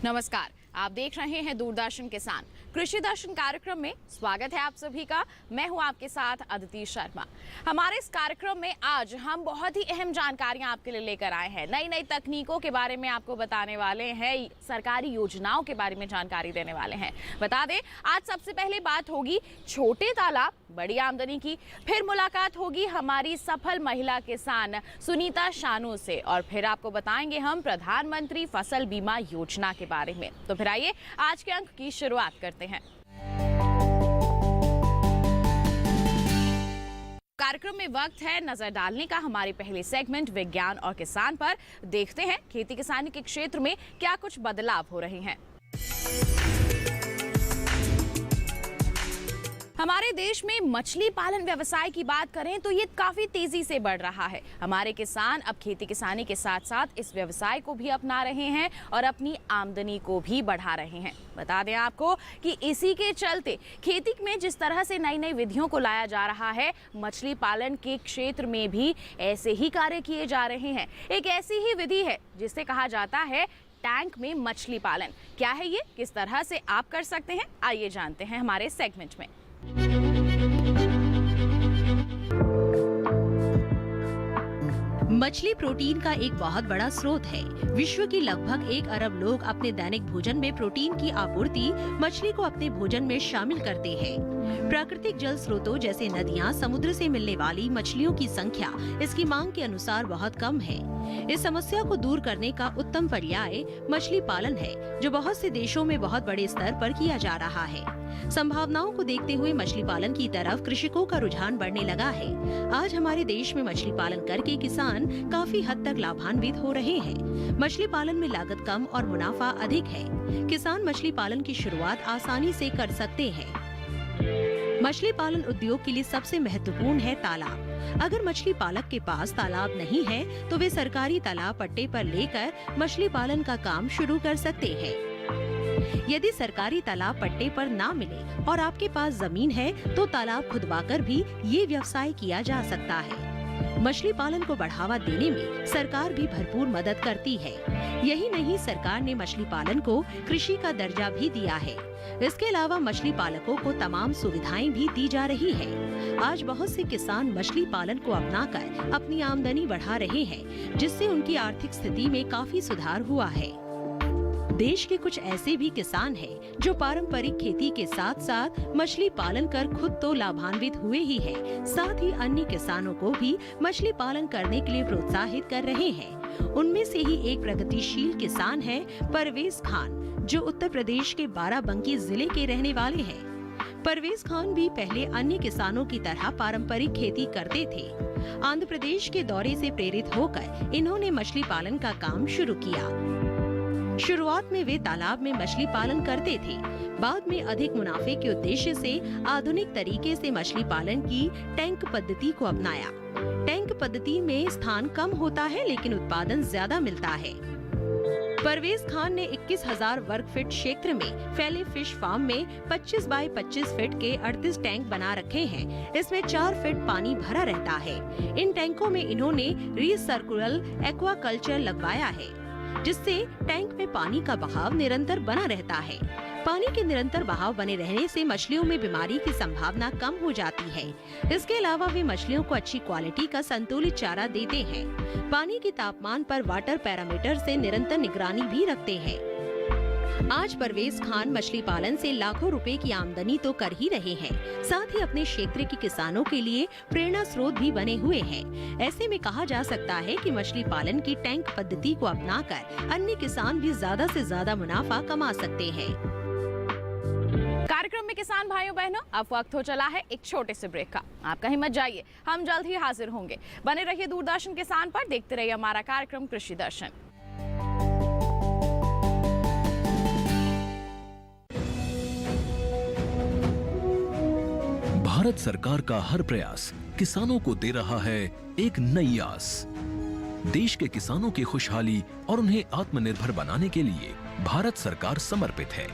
नमस्कार, आप देख रहे हैं दूरदर्शन किसान कृषि दर्शन कार्यक्रम में। स्वागत है आप सभी का। मैं हूं आपके साथ अदिति शर्मा। हमारे इस कार्यक्रम में आज हम बहुत ही अहम जानकारियां आपके लिए लेकर आए हैं। नई नई तकनीकों के बारे में आपको बताने वाले हैं, सरकारी योजनाओं के बारे में जानकारी देने वाले हैं। बता दें, आज सबसे पहले बात होगी छोटे तालाब बड़ी आमदनी की। फिर मुलाकात होगी हमारी सफल महिला किसान सुनीता शानू से, और फिर आपको बताएंगे हम प्रधानमंत्री फसल बीमा योजना के बारे में। तो फिर आइए आज के अंक की शुरुआत करते हैं। कार्यक्रम में वक्त है नजर डालने का हमारे पहले सेगमेंट विज्ञान और किसान पर। देखते हैं खेती किसानी के क्षेत्र में क्या कुछ बदलाव हो रहे हैं। हमारे देश में मछली पालन व्यवसाय की बात करें तो ये काफी तेजी से बढ़ रहा है। हमारे किसान अब खेती किसानी के साथ साथ इस व्यवसाय को भी अपना रहे हैं और अपनी आमदनी को भी बढ़ा रहे हैं। बता दें आपको कि इसी के चलते खेती में जिस तरह से नई नई विधियों को लाया जा रहा है, मछली पालन के क्षेत्र में भी ऐसे ही कार्य किए जा रहे हैं। एक ऐसी ही विधि है जिसे कहा जाता है टैंक में मछली पालन। क्या है ये, किस तरह से आप कर सकते हैं, आइए जानते हैं हमारे सेगमेंट में। मछली प्रोटीन का एक बहुत बड़ा स्रोत है। विश्व की लगभग 1 अरब लोग अपने दैनिक भोजन में प्रोटीन की आपूर्ति मछली को अपने भोजन में शामिल करते हैं। प्राकृतिक जल स्रोतों जैसे नदियां, समुद्र से मिलने वाली मछलियों की संख्या इसकी मांग के अनुसार बहुत कम है। इस समस्या को दूर करने का उत्तम पर्याय मछली पालन है, जो बहुत से देशों में बहुत बड़े स्तर पर किया जा रहा है। संभावनाओं को देखते हुए मछली पालन की तरफ कृषकों का रुझान बढ़ने लगा है। आज हमारे देश में मछली पालन करके किसान काफी हद तक लाभान्वित हो रहे हैं। मछली पालन में लागत कम और मुनाफा अधिक है। किसान मछली पालन की शुरुआत आसानी से कर सकते हैं। मछली पालन उद्योग के लिए सबसे महत्वपूर्ण है तालाब। अगर मछली पालक के पास तालाब नहीं है तो वे सरकारी तालाब पट्टे पर लेकर मछली पालन का काम शुरू कर सकते हैं। यदि सरकारी तालाब पट्टे पर ना मिले और आपके पास जमीन है तो तालाब खुदवाकर भी ये व्यवसाय किया जा सकता है। मछली पालन को बढ़ावा देने में सरकार भी भरपूर मदद करती है। यही नहीं, सरकार ने मछली पालन को कृषि का दर्जा भी दिया है। इसके अलावा मछली पालकों को तमाम सुविधाएं भी दी जा रही है। आज बहुत से किसान मछली पालन को अपनाकर अपनी आमदनी बढ़ा रहे हैं, जिससे उनकी आर्थिक स्थिति में काफी सुधार हुआ है। देश के कुछ ऐसे भी किसान हैं जो पारंपरिक खेती के साथ साथ मछली पालन कर खुद तो लाभान्वित हुए ही हैं, साथ ही अन्य किसानों को भी मछली पालन करने के लिए प्रोत्साहित कर रहे हैं। उनमें से ही एक प्रगतिशील किसान है परवेज खान, जो उत्तर प्रदेश के बाराबंकी जिले के रहने वाले हैं। परवेज खान भी पहले अन्य किसानों की तरह पारंपरिक खेती करते थे। आंध्र प्रदेश के दौरे से प्रेरित होकर इन्होंने मछली पालन का काम शुरू किया। शुरुआत में वे तालाब में मछली पालन करते थे। बाद में अधिक मुनाफे के उद्देश्य से आधुनिक तरीके से मछली पालन की टैंक पद्धति को अपनाया। टैंक पद्धति में स्थान कम होता है लेकिन उत्पादन ज्यादा मिलता है। परवेज खान ने 21,000 वर्ग फीट क्षेत्र में फैले फिश फार्म में 25 बाय 25 फीट के 38 टैंक बना रखे हैं। इसमें 4 फीट पानी भरा रहता है। इन टैंकों में इन्होंने रीसर्कुलर एक्वाकल्चर लगवाया है, जिससे टैंक में पानी का बहाव निरंतर बना रहता है। पानी के निरंतर बहाव बने रहने से मछलियों में बीमारी की संभावना कम हो जाती है। इसके अलावा वे मछलियों को अच्छी क्वालिटी का संतुलित चारा देते हैं। पानी के तापमान पर वाटर पैरामीटर से निरंतर निगरानी भी रखते हैं। आज परवेज खान मछली पालन से लाखों रुपए की आमदनी तो कर ही रहे हैं, साथ ही अपने क्षेत्र के किसानों के लिए प्रेरणा स्रोत भी बने हुए हैं। ऐसे में कहा जा सकता है कि मछली पालन की टैंक पद्धति को अपनाकर अन्य किसान भी ज्यादा से ज्यादा मुनाफा कमा सकते हैं। कार्यक्रम में किसान भाइयों बहनों, अब वक्त हो चला है एक छोटे से ब्रेक का। आप कहीं मत जाइए, हम जल्द ही हाजिर होंगे। बने रहिए दूरदर्शन किसान पर, देखते रहिए हमारा कार्यक्रम कृषि दर्शन। भारत सरकार का हर प्रयास किसानों को दे रहा है एक नई आस। देश के किसानों की खुशहाली और उन्हें आत्मनिर्भर बनाने के लिए भारत सरकार समर्पित है।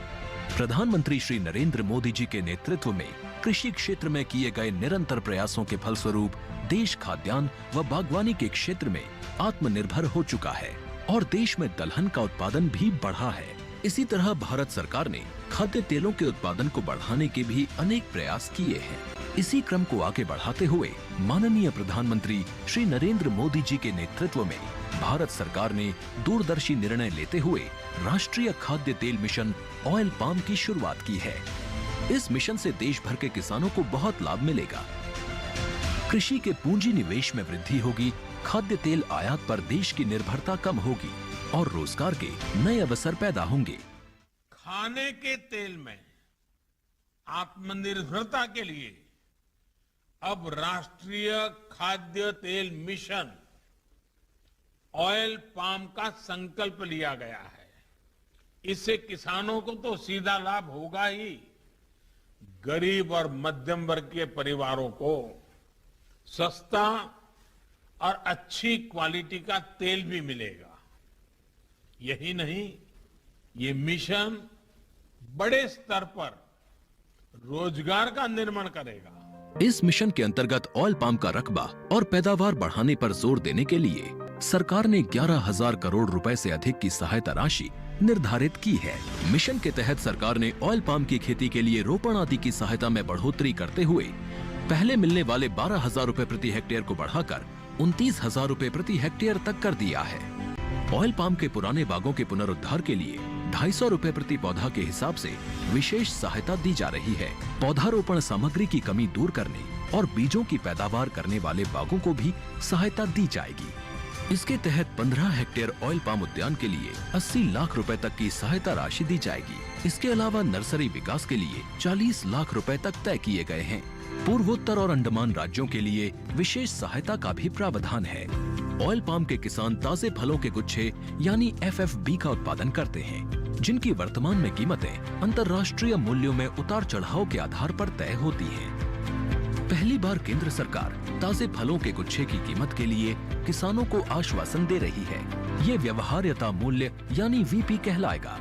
प्रधानमंत्री श्री नरेंद्र मोदी जी के नेतृत्व में कृषि क्षेत्र में किए गए निरंतर प्रयासों के फलस्वरूप देश खाद्यान्न व बागवानी के क्षेत्र में आत्मनिर्भर हो चुका है और देश में दलहन का उत्पादन भी बढ़ा है। इसी तरह भारत सरकार ने खाद्य तेलों के उत्पादन को बढ़ाने के भी अनेक प्रयास किए हैं। इसी क्रम को आगे बढ़ाते हुए माननीय प्रधानमंत्री श्री नरेंद्र मोदी जी के नेतृत्व में भारत सरकार ने दूरदर्शी निर्णय लेते हुए राष्ट्रीय खाद्य तेल मिशन ऑयल पाम की शुरुआत की है। इस मिशन से देश भर के किसानों को बहुत लाभ मिलेगा। कृषि के पूंजी निवेश में वृद्धि होगी, खाद्य तेल आयात पर देश की निर्भरता कम होगी और रोजगार के नए अवसर पैदा होंगे। खाने के तेल में आत्मनिर्भरता के लिए अब राष्ट्रीय खाद्य तेल मिशन ऑयल पाम का संकल्प लिया गया है। इससे किसानों को तो सीधा लाभ होगा ही, गरीब और मध्यम वर्ग के परिवारों को सस्ता और अच्छी क्वालिटी का तेल भी मिलेगा। यही नहीं, ये मिशन बड़े स्तर पर रोजगार का निर्माण करेगा। इस मिशन के अंतर्गत ऑयल पाम का रकबा और पैदावार बढ़ाने पर जोर देने के लिए सरकार ने 11,000 करोड़ रुपए से अधिक की सहायता राशि निर्धारित की है। मिशन के तहत सरकार ने ऑयल पाम की खेती के लिए रोपण आदि की सहायता में बढ़ोतरी करते हुए पहले मिलने वाले 12,000 रुपए प्रति हेक्टेयर को बढ़ाकर 29,000 रुपए प्रति हेक्टेयर तक कर दिया है। ऑयल पाम के पुराने बागों के पुनरुद्धार के लिए 250 रुपए प्रति पौधा के हिसाब से विशेष सहायता दी जा रही है। पौधारोपण सामग्री की कमी दूर करने और बीजों की पैदावार करने वाले बागों को भी सहायता दी जाएगी। इसके तहत 15 हेक्टेयर ऑयल पाम उद्यान के लिए 80 लाख रुपए तक की सहायता राशि दी जाएगी। इसके अलावा नर्सरी विकास के लिए 40 लाख रुपए तक तय किए गए हैं। पूर्वोत्तर और अंडमान राज्यों के लिए विशेष सहायता का भी प्रावधान है। ऑयल पाम के किसान ताजे फलों के गुच्छे यानी FFB का उत्पादन करते हैं, जिनकी वर्तमान में कीमतें अंतर्राष्ट्रीय मूल्यों में उतार चढ़ाव के आधार पर तय होती हैं। पहली बार केंद्र सरकार ताजे फलों के गुच्छे की कीमत के लिए किसानों को आश्वासन दे रही है। ये व्यवहार्यता मूल्य यानी VP कहलाएगा,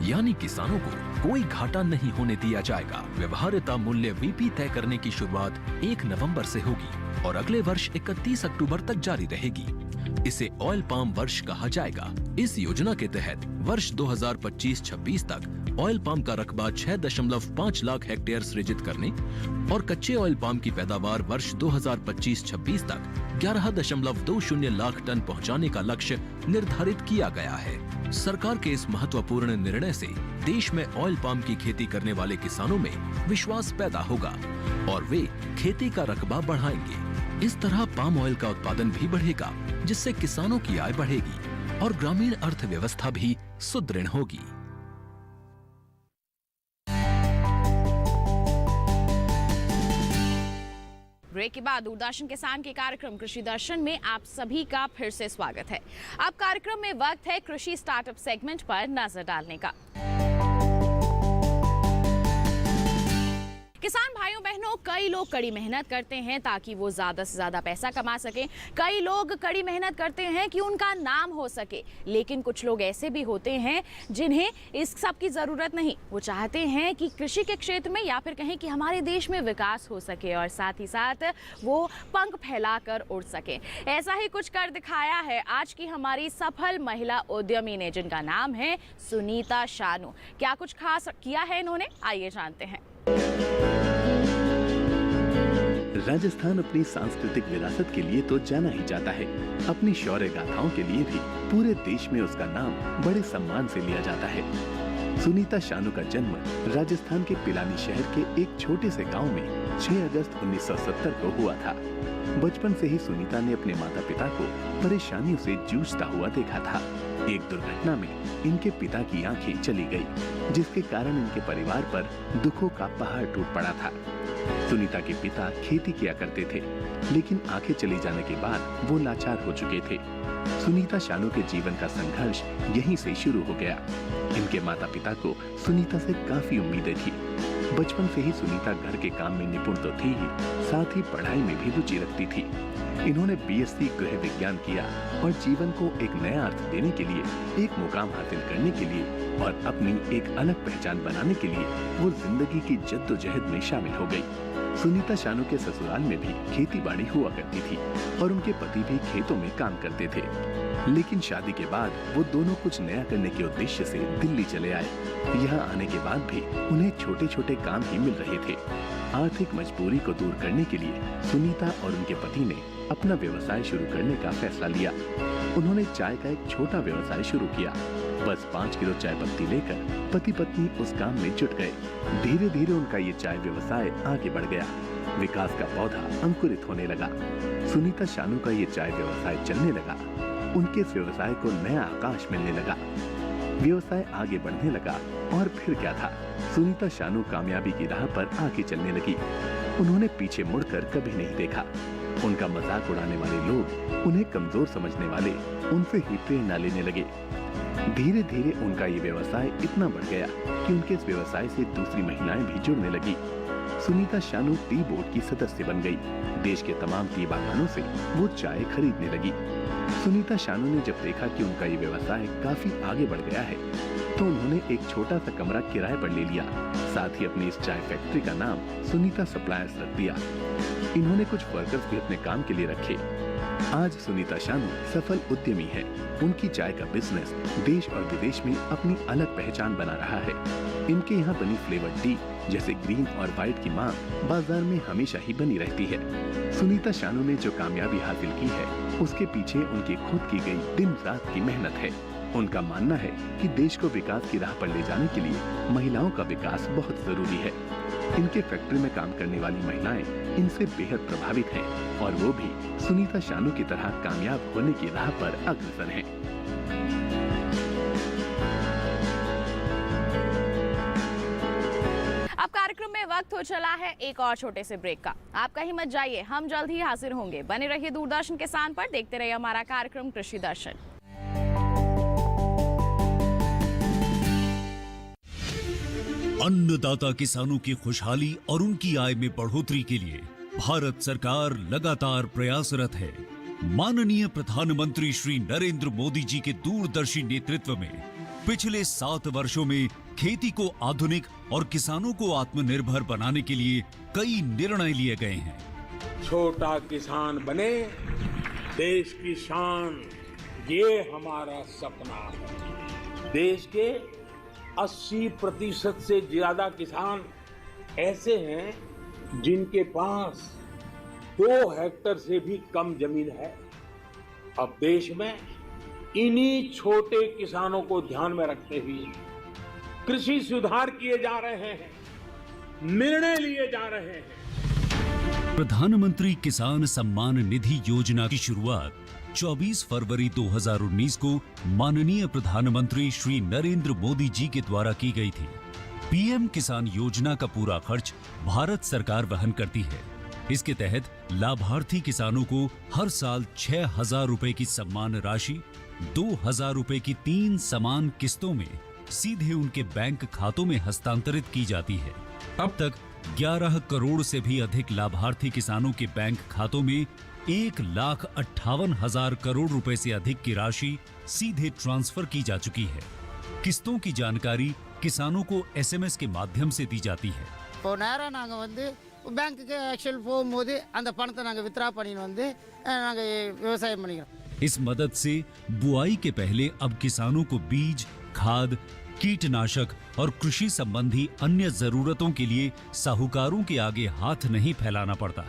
यानी किसानों को कोई घाटा नहीं होने दिया जाएगा। व्यवहार्यता मूल्य VP तय करने की शुरुआत 1 नवंबर से होगी और अगले वर्ष 31 अक्टूबर तक जारी रहेगी। इसे ऑयल पाम वर्ष कहा जाएगा। इस योजना के तहत वर्ष 2025-26 तक ऑयल पाम का रकबा 6.5 लाख हेक्टेयर सृजित करने और कच्चे ऑयल पाम की पैदावार वर्ष 2025-26 तक 11.20 लाख टन पहुंचाने का लक्ष्य निर्धारित किया गया है। सरकार के इस महत्वपूर्ण निर्णय से देश में ऑयल पाम की खेती करने वाले किसानों में विश्वास पैदा होगा और वे खेती का रकबा बढ़ाएंगे। इस तरह पाम ऑयल का उत्पादन भी बढ़ेगा, जिससे किसानों की आय बढ़ेगी और ग्रामीण अर्थव्यवस्था भी सुदृढ़ होगी। ब्रेक के बाद दूरदर्शन किसान के कार्यक्रम कृषि दर्शन में आप सभी का फिर से स्वागत है। अब कार्यक्रम में वक्त है कृषि स्टार्टअप सेगमेंट पर नजर डालने का। किसान भाइयों बहनों, कई लोग कड़ी मेहनत करते हैं ताकि वो ज़्यादा से ज़्यादा पैसा कमा सकें। कई लोग कड़ी मेहनत करते हैं कि उनका नाम हो सके, लेकिन कुछ लोग ऐसे भी होते हैं जिन्हें इस सब की ज़रूरत नहीं। वो चाहते हैं कि कृषि के क्षेत्र में या फिर कहें कि हमारे देश में विकास हो सके और साथ ही साथ वो पंख फैलाकर उड़ सके। ऐसा ही कुछ कर दिखाया है आज की हमारी सफल महिला उद्यमी ने, जिनका नाम है सुनीता शानू। क्या कुछ खास किया है इन्होंने, आइए जानते हैं। राजस्थान अपनी सांस्कृतिक विरासत के लिए तो जाना ही जाता है, अपनी शौर्य गाथाओं के लिए भी पूरे देश में उसका नाम बड़े सम्मान से लिया जाता है। सुनीता शानू का जन्म राजस्थान के पिलानी शहर के एक छोटे से गांव में 6 अगस्त 1970 को हुआ था। बचपन से ही सुनीता ने अपने माता पिता को परेशानियों से जूझता हुआ देखा था। एक दुर्घटना में इनके पिता की आंखें चली गई, जिसके कारण इनके परिवार पर दुखों का पहाड़ टूट पड़ा था। सुनीता के पिता खेती किया करते थे, लेकिन आंखें चली जाने के बाद वो लाचार हो चुके थे। सुनीता शानू के जीवन का संघर्ष यहीं से शुरू हो गया। इनके माता पिता को सुनीता से काफी उम्मीदें थी। बचपन से ही सुनीता घर के काम में निपुण तो थी ही, साथ ही पढ़ाई में भी रुचि रखती थी। इन्होंने BSc गृह विज्ञान किया और जीवन को एक नया अर्थ देने के लिए, एक मुकाम हासिल करने के लिए और अपनी एक अलग पहचान बनाने के लिए वो जिंदगी की जद्दोजहद में शामिल हो गई। सुनीता शानू के ससुराल में भी खेती बाड़ी हुआ करती थी और उनके पति भी खेतों में काम करते थे। लेकिन शादी के बाद वो दोनों कुछ नया करने के उद्देश्य से दिल्ली चले आए। यहाँ आने के बाद भी उन्हें छोटे छोटे काम ही मिल रहे थे। आर्थिक मजबूरी को दूर करने के लिए सुनीता और उनके पति ने अपना व्यवसाय शुरू करने का फैसला लिया। उन्होंने चाय का एक छोटा व्यवसाय शुरू किया। बस 5 किलो चाय पत्ती लेकर पति पत्नी उस काम में जुट गए। धीरे धीरे उनका ये चाय व्यवसाय आगे बढ़ गया। विकास का पौधा अंकुरित होने लगा। सुनीता शानू का ये चाय व्यवसाय चलने लगा। उनके इस व्यवसाय को नया आकाश मिलने लगा। व्यवसाय आगे बढ़ने लगा और फिर क्या था, सुनीता शानू कामयाबी की राह पर आगे चलने लगी। उन्होंने पीछे मुड़कर कभी नहीं देखा। उनका मजाक उड़ाने वाले लोग, उन्हें कमजोर समझने वाले, उनसे ही प्रेरणा लेने लगे। धीरे धीरे उनका ये व्यवसाय इतना बढ़ गया कि उनके इस व्यवसाय से दूसरी महिलाएं भी जुड़ने लगी। सुनीता शानू टी बोर्ड की सदस्य बन गई। देश के तमाम टी बागानों से वो चाय खरीदने लगी। सुनीता शानू ने जब देखा कि उनका ये व्यवसाय काफी आगे बढ़ गया है, तो उन्होंने एक छोटा सा कमरा किराए पर ले लिया। साथ ही अपनी इस चाय फैक्ट्री का नाम सुनीता सप्लायर्स रख दिया। इन्होंने कुछ वर्कर्स भी अपने काम के लिए रखे। आज सुनीता शानू सफल उद्यमी है। उनकी चाय का बिजनेस देश और विदेश में अपनी अलग पहचान बना रहा है। इनके यहाँ बनी फ्लेवर टी जैसे ग्रीन और व्हाइट की मांग बाजार में हमेशा ही बनी रहती है। सुनीता शानू ने जो कामयाबी हासिल की है, उसके पीछे उनकी खुद की गई दिन रात की मेहनत है। उनका मानना है कि देश को विकास की राह पर ले जाने के लिए महिलाओं का विकास बहुत जरूरी है। इनके फैक्ट्री में काम करने वाली महिलाएं इनसे बेहद प्रभावित हैं और वो भी सुनीता शानू की तरह कामयाब होने की राह पर अग्रसर हैं। अब कार्यक्रम में वक्त हो चला है एक और छोटे से ब्रेक का। आप कहीं मत जाइए, हम जल्द ही हाजिर होंगे। बने रहिए दूरदर्शन किसान पर, देखते रहिए हमारा कार्यक्रम कृषि दर्शन। अन्नदाता किसानों की खुशहाली और उनकी आय में बढ़ोतरी के लिए भारत सरकार लगातार प्रयासरत है। माननीय प्रधानमंत्री श्री नरेंद्र मोदी जी के दूरदर्शी नेतृत्व में पिछले 7 वर्षों में खेती को आधुनिक और किसानों को आत्मनिर्भर बनाने के लिए कई निर्णय लिए गए हैं। छोटा किसान बने देश की शान, ये हमारा सपना है। देश के 80% से ज्यादा किसान ऐसे हैं जिनके पास 2 हेक्टेयर से भी कम जमीन है। अब देश में इन्हीं छोटे किसानों को ध्यान में रखते हुए कृषि सुधार किए जा रहे हैं, निर्णय लिए जा रहे हैं। प्रधानमंत्री किसान सम्मान निधि योजना की शुरुआत 24 फरवरी 2019 को माननीय प्रधानमंत्री श्री नरेंद्र मोदी जी के द्वारा की गई थी। पीएम किसान योजना का पूरा खर्च भारत सरकार वहन करती है। इसके तहत लाभार्थी किसानों को हर साल 6,000 रुपए की सम्मान राशि 2,000 रुपए की 3 समान किस्तों में सीधे उनके बैंक खातों में हस्तांतरित की जाती है। अब तक 11 करोड़ से भी अधिक लाभार्थी किसानों के बैंक खातों में 1,58,000 करोड़ रुपए से अधिक की राशि सीधे ट्रांसफर की जा चुकी है। किस्तों की जानकारी किसानों को एसएमएस के माध्यम से दी जाती है। बैंक के एक्चुअल போகும்போது அந்த பணத்தை நாங்க வித்ரா பண்ணிட்டு வந்து நாங்க விவசாயம் பண்ணிக்கிறோம்। इस मदद से बुआई के पहले अब किसानों को बीज, खाद, कीटनाशक और कृषि संबंधी अन्य जरूरतों के लिए साहूकारों के आगे हाथ नहीं फैलाना पड़ता।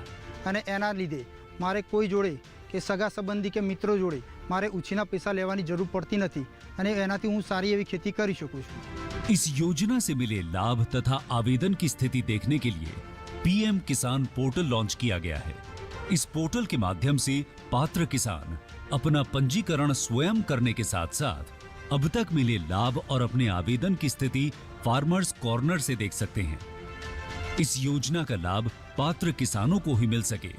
અને એના લીધે મારે કોઈ જોડે કે સગા સંબંધી કે મિત્રો જોડે મારે ઉછીના પૈસા લેવાની જરૂર પડતી નથી અને એનાથી હું સારી એવી खेती કરી શકું છું। इस योजना से मिले लाभ तथा आवेदन की स्थिति देखने के लिए पीएम किसान पोर्टल लॉन्च किया गया है। इस पोर्टल के माध्यम से पात्र किसान अपना पंजीकरण स्वयं करने के साथ साथ अब तक मिले लाभ और अपने आवेदन की स्थिति फार्मर्स कॉर्नर से देख सकते हैं। इस योजना का लाभ पात्र किसानों को ही मिल सके,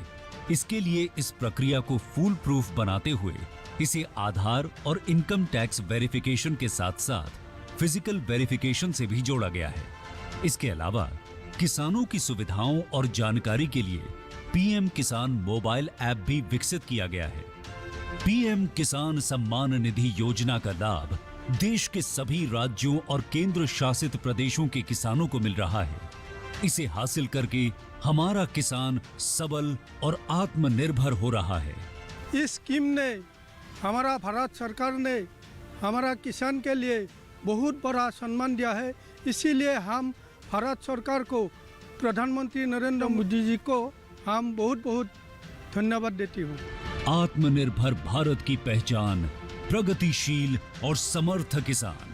इसके लिए इस प्रक्रिया को फूल प्रूफ बनाते हुए इसे आधार और इनकम टैक्स वेरिफिकेशन के साथ साथ फिजिकल वेरिफिकेशन से भी जोड़ा गया है। इसके अलावा किसानों की सुविधाओं और जानकारी के लिए पीएम किसान मोबाइल ऐप भी विकसित किया गया है। पीएम किसान सम्मान निधि योजना का लाभ देश के सभी राज्यों और केंद्र शासित प्रदेशों के किसानों को मिल रहा है। इसे हासिल करके हमारा किसान सबल और आत्मनिर्भर हो रहा है। इस स्कीम ने हमारा भारत सरकार ने हमारा किसान के लिए बहुत बड़ा सम्मान दिया है। इसीलिए हम भारत सरकार को, प्रधानमंत्री नरेंद्र मोदी जी को हम बहुत बहुत धन्यवाद देती हूँ। आत्मनिर्भर भारत की पहचान प्रगतिशील और समर्थ किसान।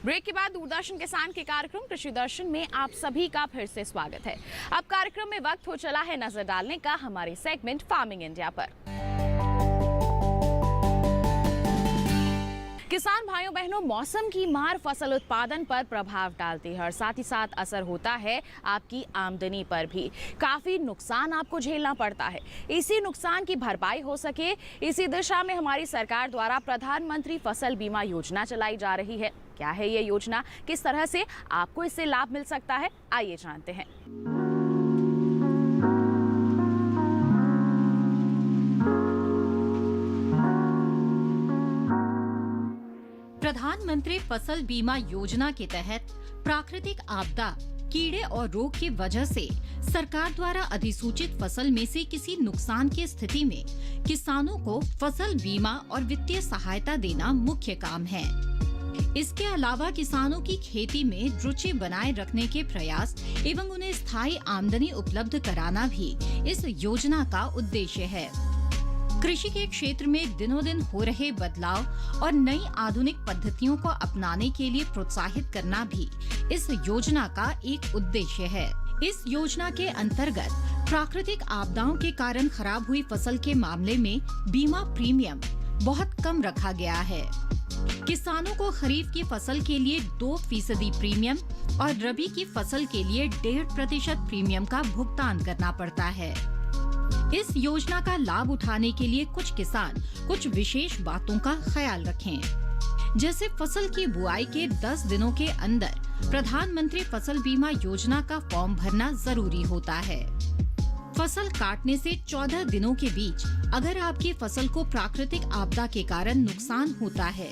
ब्रेक के बाद दूरदर्शन किसान के कार्यक्रम कृषि दर्शन में आप सभी का फिर से स्वागत है। अब कार्यक्रम में वक्त हो चला है नजर डालने का हमारे सेगमेंट फार्मिंग इंडिया पर। किसान भाइयों बहनों, मौसम की मार फसल उत्पादन पर प्रभाव डालती है और साथ ही साथ असर होता है आपकी आमदनी पर भी। काफी नुकसान आपको झेलना पड़ता है। इसी नुकसान की भरपाई हो सके, इसी दिशा में हमारी सरकार द्वारा प्रधानमंत्री फसल बीमा योजना चलाई जा रही है। क्या है ये योजना, किस तरह से आपको इससे लाभ मिल सकता है, आइए जानते हैं। प्रधानमंत्री फसल बीमा योजना के तहत प्राकृतिक आपदा, कीड़े और रोग की वजह से सरकार द्वारा अधिसूचित फसल में से किसी नुकसान की स्थिति में किसानों को फसल बीमा और वित्तीय सहायता देना मुख्य काम है। इसके अलावा किसानों की खेती में रुचि बनाए रखने के प्रयास एवं उन्हें स्थायी आमदनी उपलब्ध कराना भी इस योजना का उद्देश्य है। कृषि के क्षेत्र में दिनों दिन हो रहे बदलाव और नई आधुनिक पद्धतियों को अपनाने के लिए प्रोत्साहित करना भी इस योजना का एक उद्देश्य है। इस योजना के अंतर्गत प्राकृतिक आपदाओं के कारण खराब हुई फसल के मामले में बीमा प्रीमियम बहुत कम रखा गया है। किसानों को खरीफ की फसल के लिए 2% प्रीमियम और रबी की फसल के लिए 1.5% प्रीमियम का भुगतान करना पड़ता है। इस योजना का लाभ उठाने के लिए कुछ किसान कुछ विशेष बातों का ख्याल रखें। जैसे फसल की बुआई के 10 दिनों के अंदर प्रधानमंत्री फसल बीमा योजना का फॉर्म भरना जरूरी होता है। फसल काटने से 14 दिनों के बीच अगर आपकी फसल को प्राकृतिक आपदा के कारण नुकसान होता है,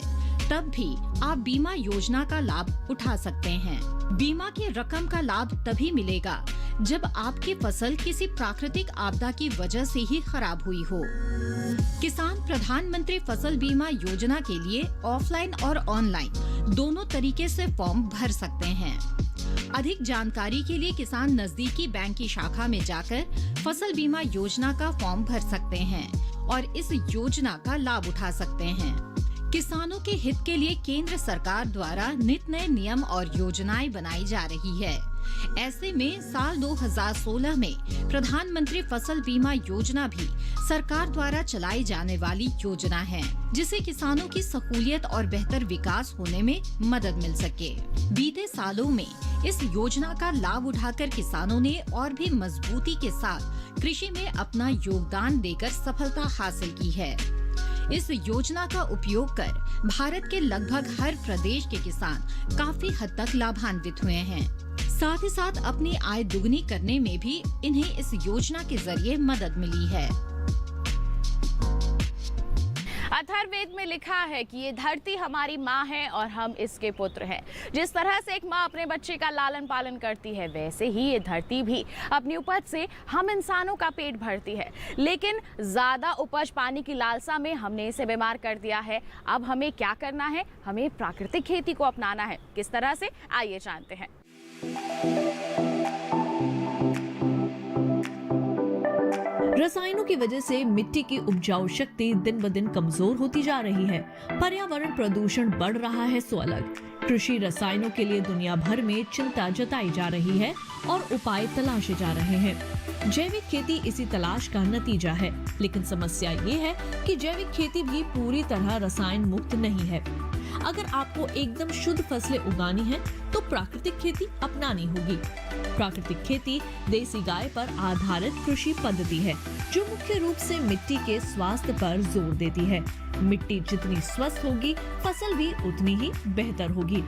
तब भी आप बीमा योजना का लाभ उठा सकते हैं। बीमा की रकम का लाभ तभी मिलेगा जब आपकी फसल किसी प्राकृतिक आपदा की वजह से ही खराब हुई हो। किसान प्रधानमंत्री फसल बीमा योजना के लिए ऑफलाइन और ऑनलाइन दोनों तरीके से फॉर्म भर सकते हैं। अधिक जानकारी के लिए किसान नजदीकी बैंक की शाखा में जाकर फसल बीमा योजना का फॉर्म भर सकते हैं और इस योजना का लाभ उठा सकते हैं। किसानों के हित के लिए केंद्र सरकार द्वारा नित नए नियम और योजनाएं बनाई जा रही है। ऐसे में साल 2016 में प्रधानमंत्री फसल बीमा योजना भी सरकार द्वारा चलाई जाने वाली योजना है, जिससे किसानों की सहूलियत और बेहतर विकास होने में मदद मिल सके। बीते सालों में इस योजना का लाभ उठाकर किसानों ने और भी मजबूती के साथ कृषि में अपना योगदान देकर सफलता हासिल की है। इस योजना का उपयोग कर भारत के लगभग हर प्रदेश के किसान काफी हद तक लाभान्वित हुए हैं। साथ ही साथ अपनी आय दुगनी करने में भी इन्हें इस योजना के जरिए मदद मिली है। अथर्ववेद में लिखा है कि ये धरती हमारी माँ है और हम इसके पुत्र हैं। जिस तरह से एक माँ अपने बच्चे का लालन पालन करती है, वैसे ही ये धरती भी अपनी उपज से हम इंसानों का पेट भरती है। लेकिन ज्यादा उपज पाने की लालसा में हमने इसे बीमार कर दिया है। अब हमें क्या करना है? हमें प्राकृतिक खेती को अपनाना है। किस तरह से, आइए जानते हैं। रसायनों की वजह से मिट्टी की उपजाऊ शक्ति दिन ब दिन कमजोर होती जा रही है। पर्यावरण प्रदूषण बढ़ रहा है सो अलग। कृषि रसायनों के लिए दुनिया भर में चिंता जताई जा रही है और उपाय तलाशे जा रहे हैं। जैविक खेती इसी तलाश का नतीजा है, लेकिन समस्या ये है कि जैविक खेती भी पूरी तरह रसायन मुक्त नहीं है। अगर आपको एकदम शुद्ध फसलें उगानी है तो प्राकृतिक खेती अपनानी होगी। प्राकृतिक खेती देसी गाय पर आधारित कृषि पद्धति है, जो मुख्य रूप से मिट्टी के स्वास्थ्य पर जोर देती है। मिट्टी जितनी स्वस्थ होगी, फसल भी उतनी ही बेहतर होगी।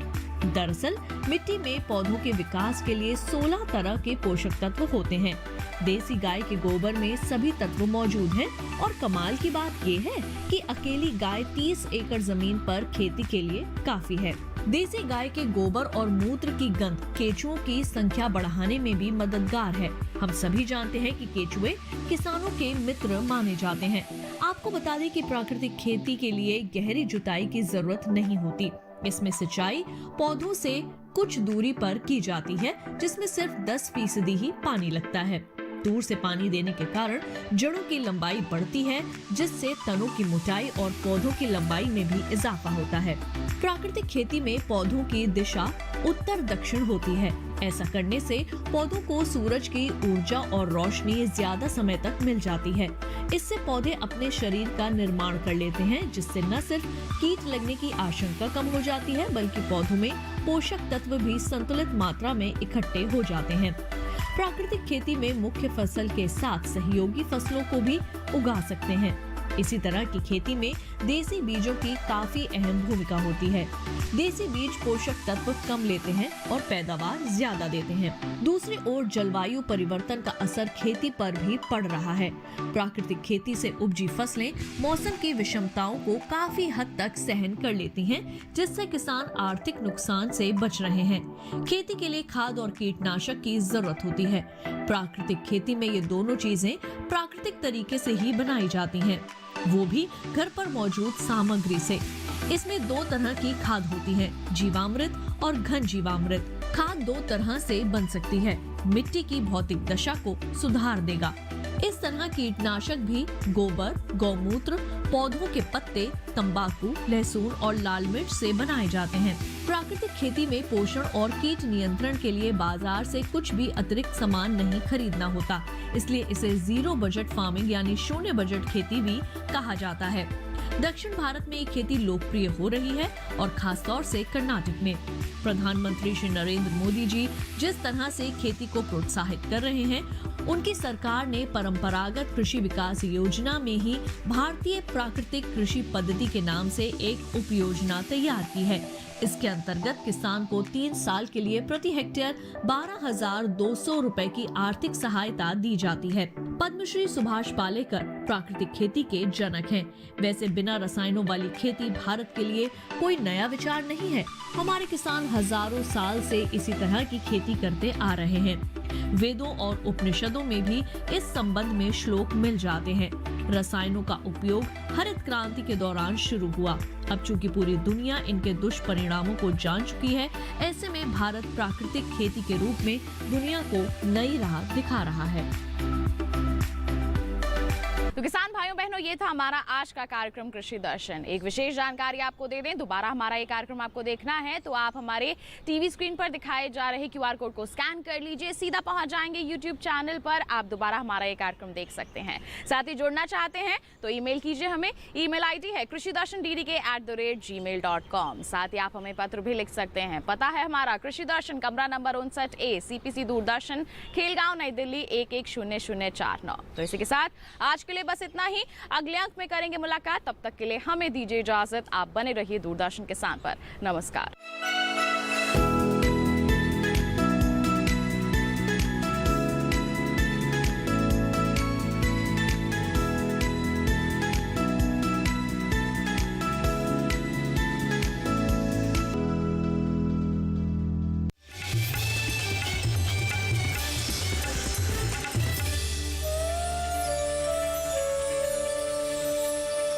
दरअसल मिट्टी में पौधों के विकास के लिए 16 तरह के पोषक तत्व होते हैं। देसी गाय के गोबर में सभी तत्व मौजूद हैं और कमाल की बात ये है कि अकेली गाय 30 एकड़ जमीन पर खेती के लिए काफी है। देसी गाय के गोबर और मूत्र की गंध केचुओं की संख्या बढ़ाने में भी मददगार है। हम सभी जानते हैं कि केचुए किसानों के मित्र माने जाते हैं। आपको बता दें कि प्राकृतिक खेती के लिए गहरी जुताई की जरूरत नहीं होती। इसमें सिंचाई पौधों से कुछ दूरी पर की जाती है, जिसमें सिर्फ 10% ही पानी लगता है। दूर से पानी देने के कारण जड़ों की लंबाई बढ़ती है, जिससे तनों की मोटाई और पौधों की लंबाई में भी इजाफा होता है। प्राकृतिक खेती में पौधों की दिशा उत्तर दक्षिण होती है। ऐसा करने से पौधों को सूरज की ऊर्जा और रोशनी ज्यादा समय तक मिल जाती है। इससे पौधे अपने शरीर का निर्माण कर लेते हैं, जिससे न सिर्फ कीट लगने की आशंका कम हो जाती है, बल्कि पौधों में पोषक तत्व भी संतुलित मात्रा में इकट्ठे हो जाते हैं। प्राकृतिक खेती में मुख्य फसल के साथ सहयोगी फसलों को भी उगा सकते हैं। इसी तरह की खेती में देसी बीजों की काफी अहम भूमिका होती है। देसी बीज पोषक तत्व कम लेते हैं और पैदावार ज्यादा देते हैं। दूसरी ओर जलवायु परिवर्तन का असर खेती पर भी पड़ रहा है। प्राकृतिक खेती से उपजी फसलें मौसम की विषमताओं को काफी हद तक सहन कर लेती हैं, जिससे किसान आर्थिक नुकसान से बच रहे हैं। खेती के लिए खाद और कीटनाशक की जरूरत होती है। प्राकृतिक खेती में ये दोनों चीजें प्राकृतिक तरीके से ही बनाई जाती हैं, वो भी घर पर मौजूद सामग्री से। इसमें 2 तरह की खाद होती है, जीवामृत और घन जीवामृत। खाद 2 तरह से बन सकती है। मिट्टी की भौतिक दशा को सुधार देगा। इस तरह कीटनाशक भी गोबर, गौमूत्र, पौधों के पत्ते, तंबाकू, लहसुन और लाल मिर्च से बनाए जाते हैं। प्राकृतिक खेती में पोषण और कीट नियंत्रण के लिए बाजार से कुछ भी अतिरिक्त सामान नहीं खरीदना होता, इसलिए इसे जीरो बजट फार्मिंग यानी शून्य बजट खेती भी कहा जाता है। दक्षिण भारत में ये खेती लोकप्रिय हो रही है और खास तौर से कर्नाटक में। प्रधानमंत्री श्री नरेंद्र मोदी जी जिस तरह से खेती को प्रोत्साहित कर रहे हैं, उनकी सरकार ने परंपरागत कृषि विकास योजना में ही भारतीय प्राकृतिक कृषि पद्धति के नाम से एक उप योजना तैयार की है। इसके अंतर्गत किसान को 3 साल के लिए प्रति हेक्टेयर 12,200 रुपए की आर्थिक सहायता दी जाती है। पद्मश्री सुभाष पालेकर प्राकृतिक खेती के जनक हैं। वैसे बिना रसायनों वाली खेती भारत के लिए कोई नया विचार नहीं है। हमारे किसान हजारों साल से इसी तरह की खेती करते आ रहे हैं। वेदों और उपनिषदों में भी इस संबंध में श्लोक मिल जाते हैं। रसायनों का उपयोग हरित क्रांति के दौरान शुरू हुआ। अब चूंकि पूरी दुनिया इनके दुष्परिणामों को जान चुकी है, ऐसे में भारत प्राकृतिक खेती के रूप में दुनिया को नई राह दिखा रहा है। तो किसान भाइयों बहनों, ये था हमारा आज का कार्यक्रम कृषि दर्शन। एक विशेष जानकारी आपको दे दें, दोबारा हमारा ये कार्यक्रम आपको देखना है तो आप हमारे टीवी स्क्रीन पर दिखाए जा रहे QR कोड को स्कैन कर लीजिए, सीधा पहुंच जाएंगे YouTube चैनल पर। आप दोबारा हमारा ये कार्यक्रम देख सकते हैं। साथ ही जुड़ना चाहते हैं तो ईमेल कीजिए हमें। ईमेल ID है krishidarshandddk@gmail.com। साथ ही आप हमें पत्र भी लिख सकते हैं। पता है हमारा कृषि दर्शन, कमरा number 59A, CPC Doordarshan, Khelgaon, नई दिल्ली 110049। तो इसी के साथ आज के लिए बस इतना ही। अगले अंक में करेंगे मुलाकात, तब तक के लिए हमें दीजिए इजाजत। आप बने रहिए दूरदर्शन किसान पर। नमस्कार।